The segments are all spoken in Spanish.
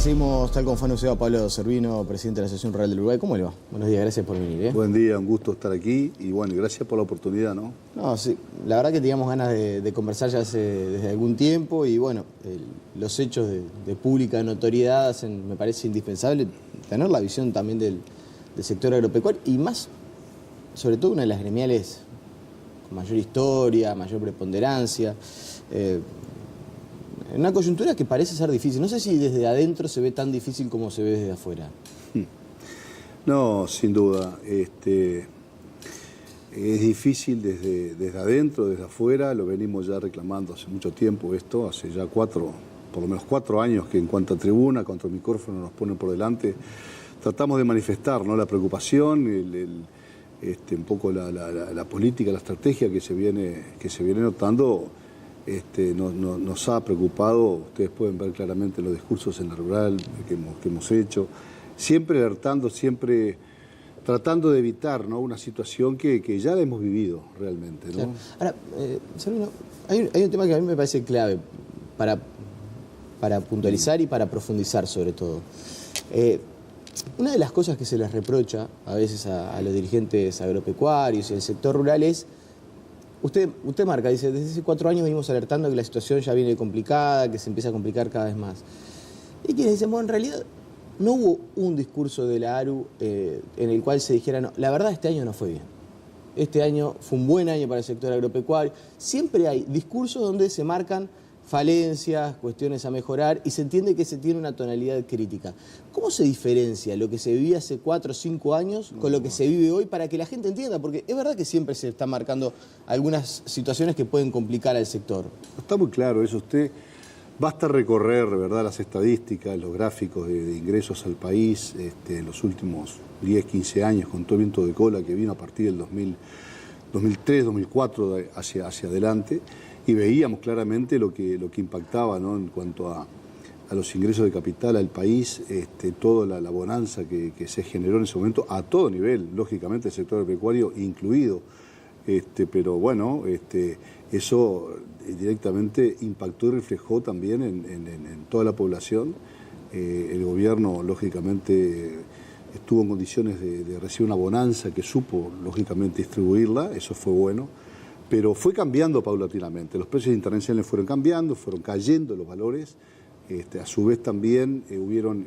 Seguimos tal como fue anunciado Pablo Servino, presidente de la Asociación Rural del Uruguay. ¿Cómo le va? Buenos días, gracias por venir. Buen día, un gusto estar aquí y bueno, gracias por la oportunidad, ¿no? No, sí, la verdad que teníamos ganas de conversar ya desde algún tiempo y bueno, los hechos de pública notoriedad hacen, me parece indispensable tener la visión también del sector agropecuario y más, sobre todo una de las gremiales con mayor historia, mayor preponderancia. En una coyuntura que parece ser difícil. No sé si desde adentro se ve tan difícil como se ve desde afuera. No, sin duda. Es difícil desde adentro, desde afuera. Lo venimos ya reclamando hace mucho tiempo esto, hace ya por lo menos 4 años que en cuanto a tribuna, contra el micrófono nos ponen por delante. Tratamos de manifestar, ¿no?, la preocupación, un poco la política, la estrategia que se viene notando. Nos ha preocupado, ustedes pueden ver claramente los discursos en la rural que hemos hecho, siempre alertando, siempre tratando de evitar, ¿no?, una situación que ya la hemos vivido realmente, ¿no? Claro. Ahora, Servino, hay un tema que a mí me parece clave para puntualizar y para profundizar sobre todo. Una de las cosas que se les reprocha a veces a los dirigentes agropecuarios y el sector rural es, usted marca, dice, desde hace 4 años venimos alertando que la situación ya viene complicada, que se empieza a complicar cada vez más. Y quienes dicen, bueno, en realidad no hubo un discurso de la ARU en el cual se dijera, no, la verdad este año no fue bien. Este año fue un buen año para el sector agropecuario. Siempre hay discursos donde se marcan falencias, cuestiones a mejorar y se entiende que se tiene una tonalidad crítica. ¿Cómo se diferencia lo que se vivía hace 4 o 5 años con lo que se vive hoy para que la gente entienda? Porque es verdad que siempre se están marcando algunas situaciones que pueden complicar al sector. Está muy claro eso. Basta recorrer, ¿verdad?, las estadísticas, los gráficos de ingresos al país en los últimos 10, 15 años, con todo el viento de cola que vino a partir del 2003, 2004 hacia adelante. Y veíamos claramente lo que impactaba, ¿no?, en cuanto a los ingresos de capital al país, toda la bonanza que se generó en ese momento a todo nivel, lógicamente el sector agropecuario incluido. Pero bueno, eso directamente impactó y reflejó también en toda la población. El gobierno, lógicamente, estuvo en condiciones de recibir una bonanza que supo, lógicamente, distribuirla, eso fue bueno. Pero fue cambiando paulatinamente, los precios internacionales fueron cambiando, fueron cayendo los valores, a su vez también hubieron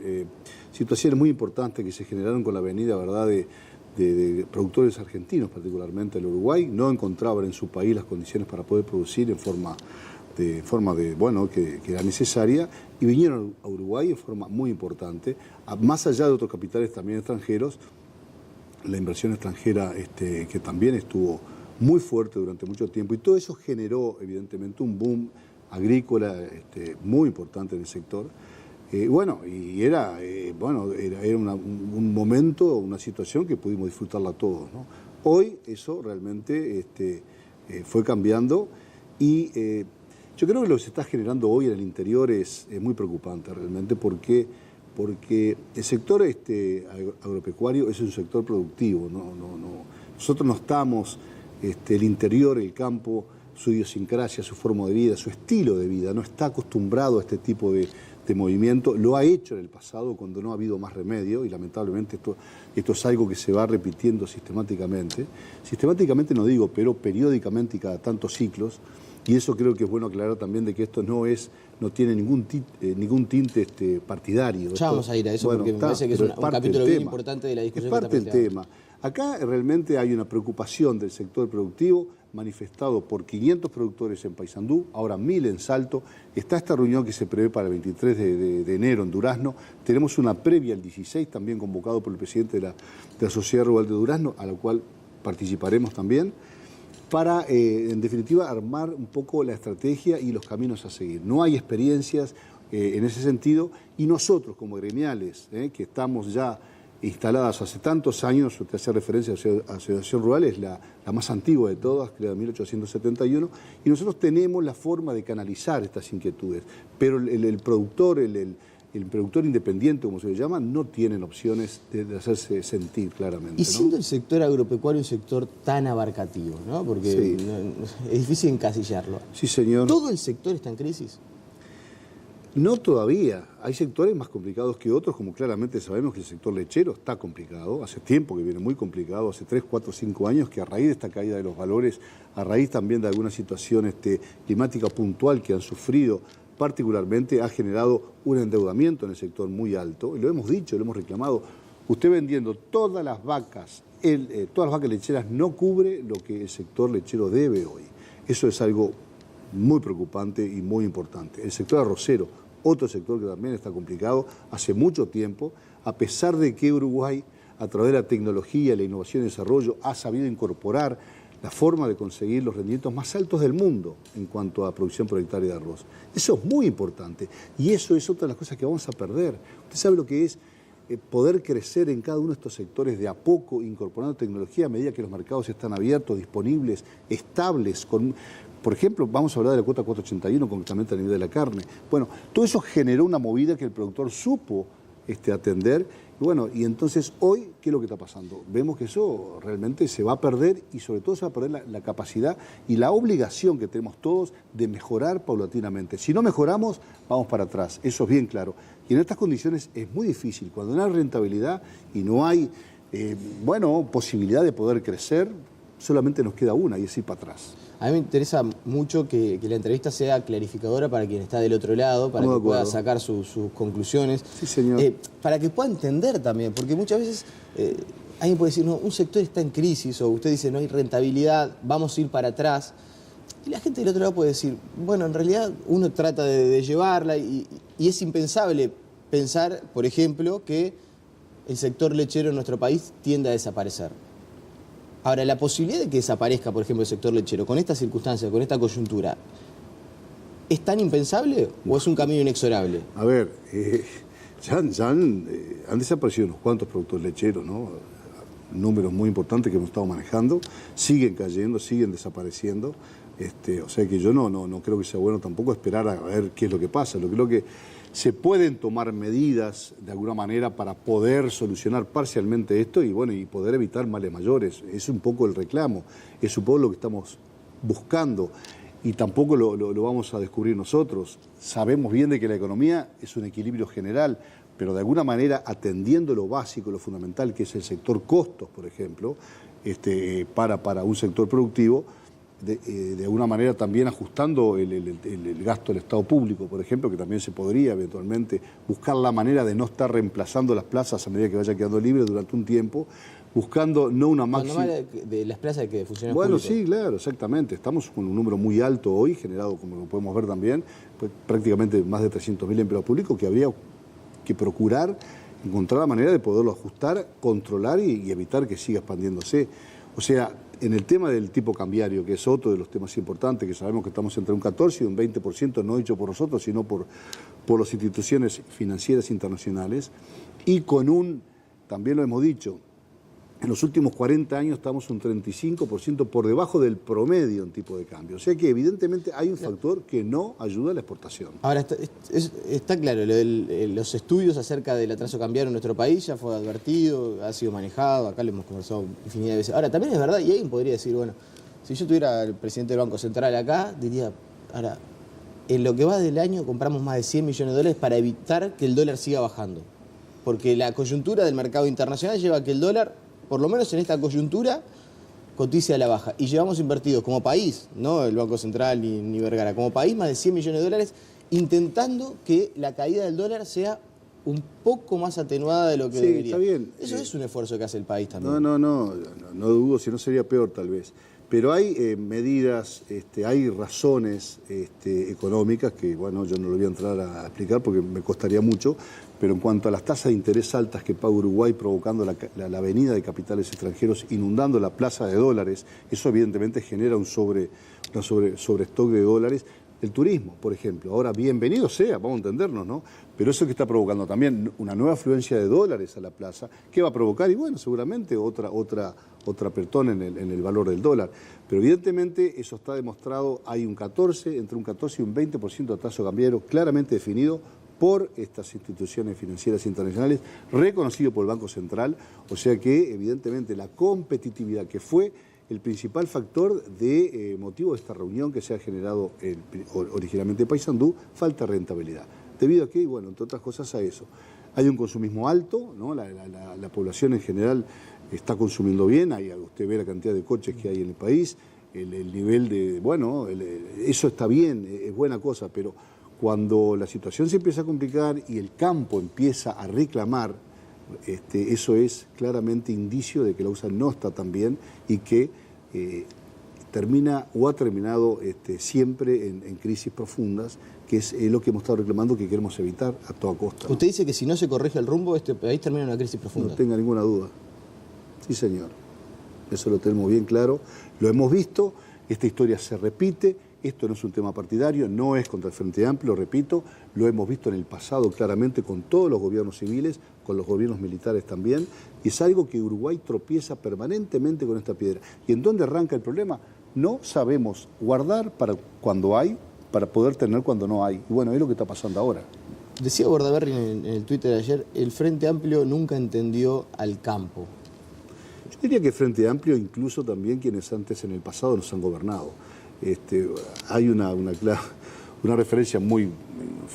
situaciones muy importantes que se generaron con la venida, ¿verdad?, de productores argentinos, particularmente el Uruguay, no encontraban en su país las condiciones para poder producir en forma bueno, que era necesaria, y vinieron a Uruguay en forma muy importante, más allá de otros capitales también extranjeros, la inversión extranjera que también estuvo muy fuerte durante mucho tiempo, y todo eso generó evidentemente un boom agrícola muy importante en el sector. Era un momento, una situación que pudimos disfrutarla todos, ¿no? Hoy eso realmente fue cambiando y yo creo que lo que se está generando hoy en el interior es muy preocupante realmente porque el sector agropecuario es un sector productivo, nosotros no estamos... el interior, el campo, su idiosincrasia, su forma de vida, su estilo de vida, no está acostumbrado a este tipo de movimiento, lo ha hecho en el pasado cuando no ha habido más remedio y lamentablemente esto es algo que se va repitiendo sistemáticamente no digo, pero periódicamente y cada tantos ciclos, y eso creo que es bueno aclarar también de que esto no tiene ningún tinte partidario. Ya vamos a ir a eso, bueno, porque me parece que es un capítulo bien importante de la discusión. Es parte del tema. Acá realmente hay una preocupación del sector productivo manifestado por 500 productores en Paysandú, ahora 1000 en Salto. Está esta reunión que se prevé para el 23 de enero en Durazno. Tenemos una previa el 16 también convocado por el presidente de la Sociedad Rural de Durazno, a la cual participaremos también, para en definitiva armar un poco la estrategia y los caminos a seguir. No hay experiencias en ese sentido y nosotros como gremiales, que estamos ya instaladas hace tantos años, usted hace referencia a la Asociación Rural, es la más antigua de todas, creada en 1871, y nosotros tenemos la forma de canalizar estas inquietudes, pero el productor independiente, como se le llama, no tienen opciones de hacerse sentir claramente. Y siendo el sector agropecuario un sector tan abarcativo, ¿no? Porque sí, es difícil encasillarlo. Sí, señor. ¿Todo el sector está en crisis? No todavía. Hay sectores más complicados que otros, como claramente sabemos que el sector lechero está complicado. Hace tiempo que viene muy complicado, hace 3, 4, 5 años, que a raíz de esta caída de los valores, a raíz también de alguna situación climática puntual que han sufrido, particularmente ha generado un endeudamiento en el sector muy alto. Y lo hemos dicho, lo hemos reclamado. Usted vendiendo todas las vacas lecheras no cubre lo que el sector lechero debe hoy. Eso es algo muy preocupante y muy importante. El sector arrocero, otro sector que también está complicado hace mucho tiempo, a pesar de que Uruguay, a través de la tecnología, la innovación y el desarrollo, ha sabido incorporar la forma de conseguir los rendimientos más altos del mundo en cuanto a producción por hectárea de arroz. Eso es muy importante y eso es otra de las cosas que vamos a perder. Usted sabe lo que es poder crecer en cada uno de estos sectores de a poco, incorporando tecnología a medida que los mercados están abiertos, disponibles, estables, por ejemplo, vamos a hablar de la cuota 481, concretamente a nivel de la carne. Bueno, todo eso generó una movida que el productor supo atender. Y bueno, y entonces hoy, ¿qué es lo que está pasando? Vemos que eso realmente se va a perder y sobre todo se va a perder la capacidad y la obligación que tenemos todos de mejorar paulatinamente. Si no mejoramos, vamos para atrás, eso es bien claro. Y en estas condiciones es muy difícil, cuando no hay rentabilidad y no hay, posibilidad de poder crecer, solamente nos queda una y es ir para atrás. A mí me interesa mucho que la entrevista sea clarificadora para quien está del otro lado, para que pueda sacar sus conclusiones. Sí, señor. Para que pueda entender también, porque muchas veces alguien puede decir, no, un sector está en crisis, o usted dice, no hay rentabilidad, vamos a ir para atrás. Y la gente del otro lado puede decir, bueno, en realidad uno trata de llevarla y es impensable pensar, por ejemplo, que el sector lechero en nuestro país tiende a desaparecer. Ahora, la posibilidad de que desaparezca, por ejemplo, el sector lechero, con estas circunstancias, con esta coyuntura, ¿es tan impensable o es un camino inexorable? A ver, han desaparecido unos cuantos productores lecheros, ¿no? Números muy importantes que hemos estado manejando, siguen cayendo, siguen desapareciendo. O sea que yo no creo que sea bueno tampoco esperar a ver qué es lo que pasa. Lo creo que se pueden tomar medidas de alguna manera para poder solucionar parcialmente esto y poder evitar males mayores. Es un poco el reclamo, es un poco lo que estamos buscando y tampoco lo vamos a descubrir nosotros. Sabemos bien de que la economía es un equilibrio general, pero de alguna manera atendiendo lo básico, lo fundamental, que es el sector costos, por ejemplo, para un sector productivo, de alguna manera también ajustando el gasto del Estado público, por ejemplo, que también se podría eventualmente buscar la manera de no estar reemplazando las plazas a medida que vaya quedando libre durante un tiempo, buscando no una máxima... de las plazas que funcionan públicos. Sí, claro, exactamente. Estamos con un número muy alto hoy, generado, como lo podemos ver también, pues, prácticamente más de 300.000 empleados públicos que habría que procurar encontrar la manera de poderlo ajustar, controlar y evitar que siga expandiéndose. O sea, en el tema del tipo cambiario, que es otro de los temas importantes, que sabemos que estamos entre un 14 y un 20%, no hecho por nosotros, sino por las instituciones financieras internacionales, y también lo hemos dicho, en los últimos 40 años estamos un 35% por debajo del promedio en tipo de cambio. O sea que evidentemente hay un factor que no ayuda a la exportación. Ahora, está claro, los estudios acerca del atraso cambiario en nuestro país ya fue advertido, ha sido manejado, acá lo hemos conversado infinidad de veces. Ahora, también es verdad, y alguien podría decir, bueno, si yo tuviera al presidente del Banco Central acá, diría, ahora, en lo que va del año compramos más de 100 millones de dólares para evitar que el dólar siga bajando. Porque la coyuntura del mercado internacional lleva a que el dólar, por lo menos en esta coyuntura, cotiza a la baja. Y llevamos invertidos como país, no el Banco Central ni Vergara, como país más de 100 millones de dólares intentando que la caída del dólar sea un poco más atenuada de lo que debería. Está bien. Eso es un esfuerzo que hace el país también. No dudo, si no sería peor tal vez. Pero hay medidas, hay razones económicas que, bueno, yo no lo voy a entrar a explicar porque me costaría mucho, pero en cuanto a las tasas de interés altas que paga Uruguay provocando la venida de capitales extranjeros, inundando la plaza de dólares, eso evidentemente genera un sobrestock de dólares. El turismo, por ejemplo, ahora bienvenido sea, vamos a entendernos, ¿no? Pero eso que está provocando también una nueva afluencia de dólares a la plaza, ¿qué va a provocar? Y bueno, seguramente otra apretón en el valor del dólar. Pero evidentemente eso está demostrado, hay entre un 14 y un 20% de atraso cambiario claramente definido por estas instituciones financieras internacionales, reconocido por el Banco Central, o sea que evidentemente la competitividad que fue el principal factor de motivo de esta reunión que se ha generado originalmente en Paysandú, falta de rentabilidad. ¿Debido a qué? Bueno, entre otras cosas a eso. Hay un consumismo alto, ¿no? La población en general está consumiendo bien, usted ve la cantidad de coches que hay en el país, el nivel de, bueno, eso está bien, es buena cosa, pero cuando la situación se empieza a complicar y el campo empieza a reclamar, eso es claramente indicio de que la cosa no está tan bien y que termina o ha terminado siempre en crisis profundas, que es lo que hemos estado reclamando, que queremos evitar a toda costa, ¿no? Usted dice que si no se corrige el rumbo, este país termina en una crisis profunda. No tenga ninguna duda. Sí, señor. Eso lo tenemos bien claro. Lo hemos visto, esta historia se repite, esto no es un tema partidario, no es contra el Frente Amplio, repito, lo hemos visto en el pasado claramente con todos los gobiernos civiles, con los gobiernos militares también, y es algo que Uruguay tropieza permanentemente con esta piedra. ¿Y en dónde arranca el problema? No sabemos guardar para cuando hay, para poder tener cuando no hay. Y bueno, es lo que está pasando ahora. Decía Bordaberry en el Twitter de ayer, el Frente Amplio nunca entendió al campo. Yo diría que Frente Amplio, incluso también quienes antes en el pasado nos han gobernado. Hay una referencia muy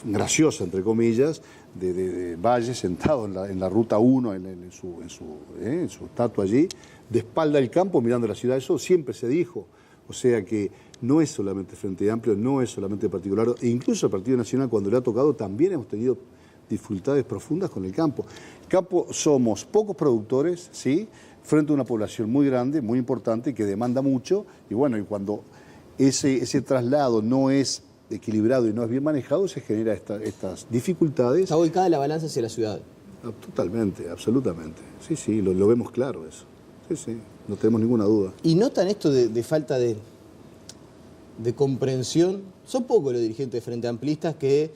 graciosa, entre comillas, de Valle sentado en la Ruta 1, en su estatua allí, de espalda al campo, mirando la ciudad. Eso siempre se dijo. O sea que no es solamente Frente Amplio, no es solamente particular, e incluso el Partido Nacional, cuando le ha tocado, también hemos tenido dificultades profundas con el campo. Campo somos pocos productores, ¿sí?, frente a una población muy grande, muy importante, que demanda mucho, y bueno, y cuando ese traslado no es equilibrado y no es bien manejado, se genera estas dificultades. Está volcada la balanza hacia la ciudad. Totalmente, absolutamente. Sí, sí, lo vemos claro eso. Sí, sí, no tenemos ninguna duda. ¿Y notan esto de falta de comprensión? Son pocos los dirigentes de Frente Amplistas que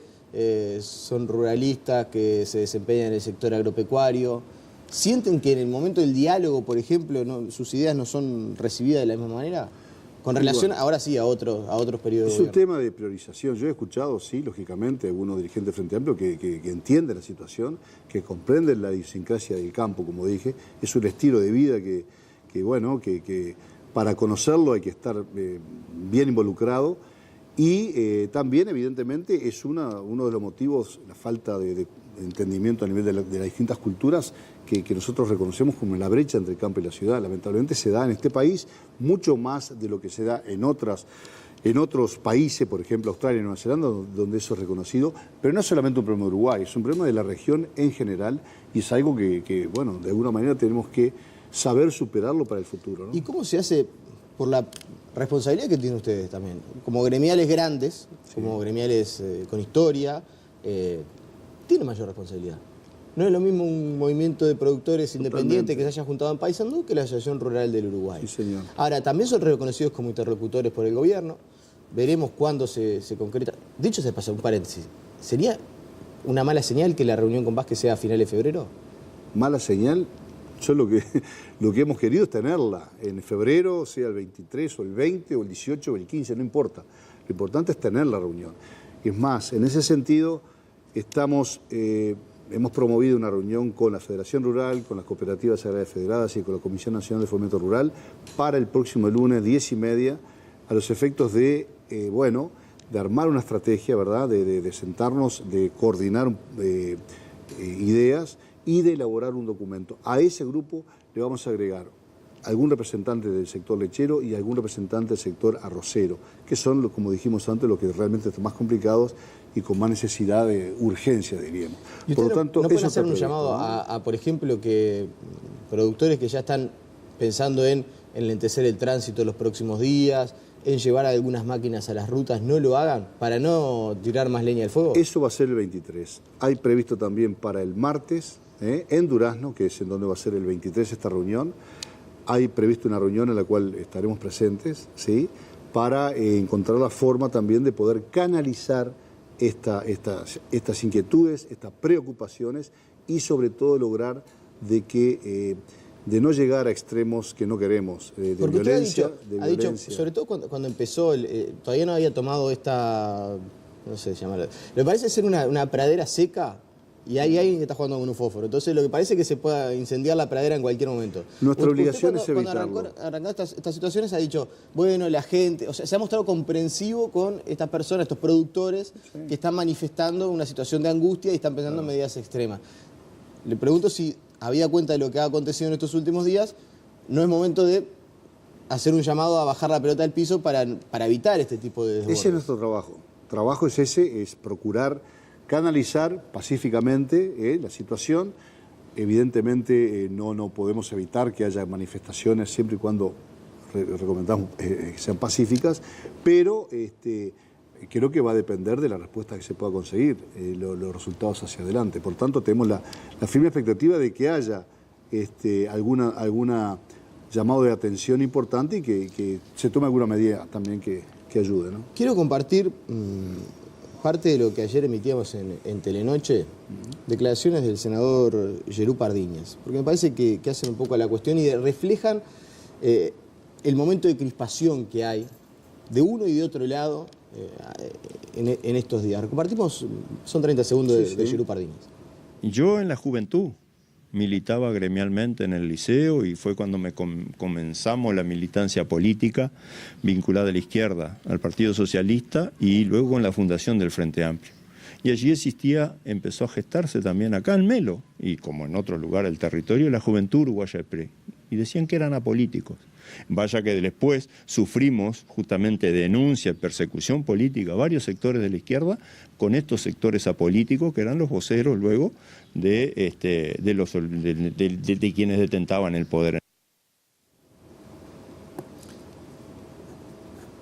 son ruralistas, que se desempeñan en el sector agropecuario. ¿Sienten que en el momento del diálogo, por ejemplo, sus ideas no son recibidas de la misma manera? Con relación, ahora sí, a otros periodos. Es un tema de priorización. Yo he escuchado, sí, lógicamente, algunos dirigentes de Frente Amplio que entienden la situación, que comprenden la idiosincrasia del campo, como dije. Es un estilo de vida que para conocerlo hay que estar bien involucrado. Y también, evidentemente, es uno de los motivos, la falta de entendimiento a nivel de las distintas culturas que nosotros reconocemos como la brecha entre el campo y la ciudad. Lamentablemente se da en este país mucho más de lo que se da en otros países, por ejemplo Australia y Nueva Zelanda, donde eso es reconocido, pero no es solamente un problema de Uruguay, es un problema de la región en general y es algo que bueno, de alguna manera tenemos que saber superarlo para el futuro, ¿no? ¿Y cómo se hace por la responsabilidad que tienen ustedes también? Como gremiales grandes, sí, como gremiales con historia, tienen mayor responsabilidad. No es lo mismo un movimiento de productores independientes que se haya juntado en Paysandú que la Asociación Rural del Uruguay. Sí, señor. Ahora, también son reconocidos como interlocutores por el gobierno. Veremos cuándo se concreta. Dicho se pasa, un paréntesis. ¿Sería una mala señal que la reunión con Vázquez sea a finales de febrero? Mala señal. Yo lo que hemos querido es tenerla en febrero, sea el 23 o el 20 o el 18 o el 15, no importa. Lo importante es tener la reunión. Es más, en ese sentido hemos promovido una reunión con la Federación Rural, con las cooperativas agrarias federadas y con la Comisión Nacional de Fomento Rural para el próximo lunes 10:30 a los efectos de armar una estrategia, ¿verdad?, de sentarnos, de coordinar ideas y de elaborar un documento. A ese grupo le vamos a agregar algún representante del sector lechero y algún representante del sector arrocero, que son, como dijimos antes, los que realmente están más complicados y con más necesidad de urgencia, diríamos. ¿Y por lo tanto, no pueden hacer un llamado a, por ejemplo, que productores que ya están pensando en enlentecer el tránsito los próximos días, en llevar algunas máquinas a las rutas, no lo hagan para no tirar más leña al fuego? Eso va a ser el 23. Hay previsto también para el martes, en Durazno, que es en donde va a ser el 23 esta reunión. Hay previsto una reunión en la cual estaremos presentes, ¿sí?, para encontrar la forma también de poder canalizar estas inquietudes, estas preocupaciones y sobre todo lograr de no llegar a extremos que no queremos, de violencia. Ha dicho, sobre todo cuando empezó, todavía no había tomado esta, no sé llamarlo, ¿le parece ser una pradera seca y hay alguien que está jugando con un fósforo. Entonces lo que parece es que se pueda incendiar la pradera en cualquier momento. Nuestra obligación es evitarlo. Cuando arrancó estas situaciones ha dicho, bueno, la gente, o sea, se ha mostrado comprensivo con estas personas, estos productores que están manifestando una situación de angustia y están pensando en medidas extremas. Le pregunto si, habida cuenta de lo que ha acontecido en estos últimos días, no es momento de hacer un llamado a bajar la pelota del piso para evitar este tipo de desbordes. Ese es nuestro trabajo. Trabajo es ese, es procurar canalizar pacíficamente la situación. Evidentemente no podemos evitar que haya manifestaciones siempre y cuando recomendamos que sean pacíficas, pero creo que va a depender de la respuesta que se pueda conseguir, los resultados hacia adelante. Por tanto, tenemos la firme expectativa de que haya alguna llamado de atención importante y que se tome alguna medida también que ayude, ¿no? Quiero compartir parte de lo que ayer emitíamos en Telenoche, declaraciones del senador Gerú Pardiñas, porque me parece que hacen un poco a la cuestión y reflejan el momento de crispación que hay de uno y de otro lado en estos días. Compartimos, son 30 segundos de Gerú Pardiñas. Yo en la juventud militaba gremialmente en el liceo y fue cuando comenzamos la militancia política vinculada a la izquierda, al Partido Socialista y luego con la fundación del Frente Amplio. Y allí empezó a gestarse también acá en Melo y como en otros lugares del territorio, la juventud uruguaya de PRE. Y decían que eran apolíticos. Vaya que después sufrimos justamente denuncia y persecución política a varios sectores de la izquierda con estos sectores apolíticos que eran los voceros luego de quienes detentaban el poder.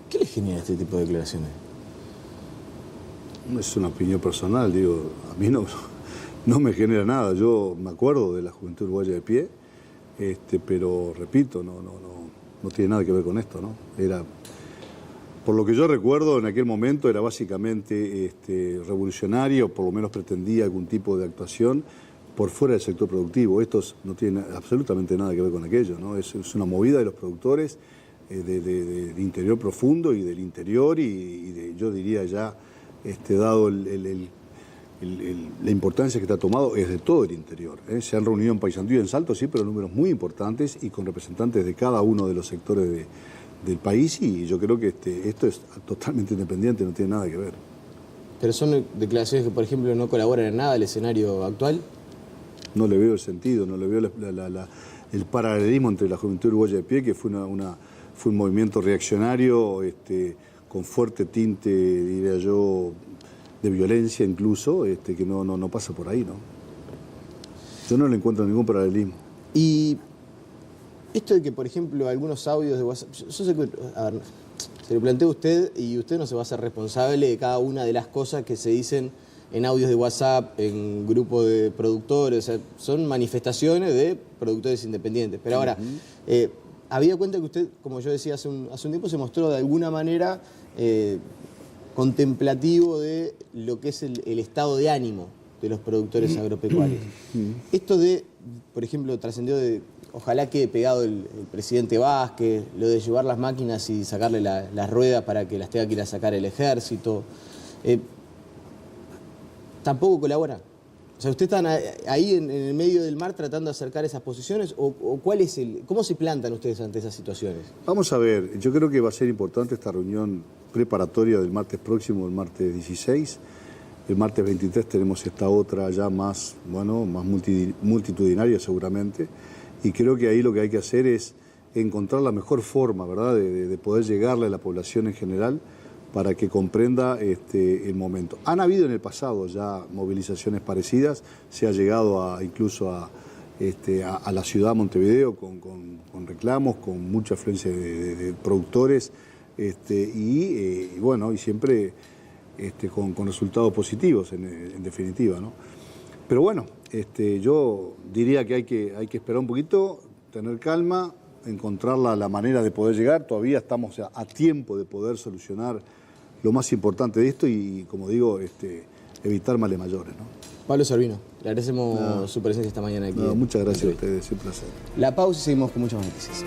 ¿Qué le genera este tipo de declaraciones? Es una opinión personal, digo, a mí no me genera nada. Yo me acuerdo de la juventud uruguaya de pie, pero repito, no tiene nada que ver con esto, ¿no? Por lo que yo recuerdo, en aquel momento era básicamente revolucionario, por lo menos pretendía algún tipo de actuación por fuera del sector productivo. Esto no tiene absolutamente nada que ver con aquello, ¿no? Es una movida de los productores del interior profundo y del interior yo diría ya, dado la importancia que está tomado, es de todo el interior. Se han reunido en Paysandú y en Salto, sí, pero números muy importantes y con representantes de cada uno de los sectores del país y yo creo que esto es totalmente independiente, no tiene nada que ver. ¿Pero son declaraciones que, por ejemplo, no colaboran en nada al escenario actual? No le veo el sentido, no le veo el paralelismo entre la juventud uruguaya de pie, que fue un movimiento reaccionario con fuerte tinte, diría yo, de violencia incluso, que no pasa por ahí, ¿no? Yo no le encuentro ningún paralelismo. Y esto de que, por ejemplo, algunos audios de WhatsApp, yo sé que, a ver, se lo plantea a usted y usted no se va a hacer responsable de cada una de las cosas que se dicen en audios de WhatsApp, en grupos de productores, o sea, son manifestaciones de productores independientes. Pero ahora, había cuenta que usted, como yo decía hace un tiempo, se mostró de alguna manera contemplativo de lo que es el estado de ánimo de los productores agropecuarios. Esto por ejemplo, trascendió de, ojalá quede pegado el presidente Vázquez, lo de llevar las máquinas y sacarle las ruedas para que las tenga que ir a sacar el ejército. ¿Tampoco colabora? O sea, ¿ustedes están ahí en el medio del mar tratando de acercar esas posiciones? ¿O cómo se plantan ustedes ante esas situaciones? Vamos a ver, yo creo que va a ser importante esta reunión preparatoria del martes próximo, el martes 16. El martes 23 tenemos esta otra ya más multitudinaria seguramente. Y creo que ahí lo que hay que hacer es encontrar la mejor forma, ¿verdad?, de poder llegarle a la población en general para que comprenda el momento. Han habido en el pasado ya movilizaciones parecidas, se ha llegado incluso a la ciudad de Montevideo con reclamos, con mucha afluencia de productores y siempre con resultados positivos en definitiva, ¿no? Pero bueno, yo diría que hay que esperar un poquito, tener calma, encontrar la manera de poder llegar. Todavía estamos a tiempo de poder solucionar lo más importante de esto y, como digo, evitar males mayores, ¿no? Pablo Servino, le agradecemos su presencia esta mañana aquí. Muchas gracias a ustedes, es un placer. La pausa y seguimos con muchas más noticias.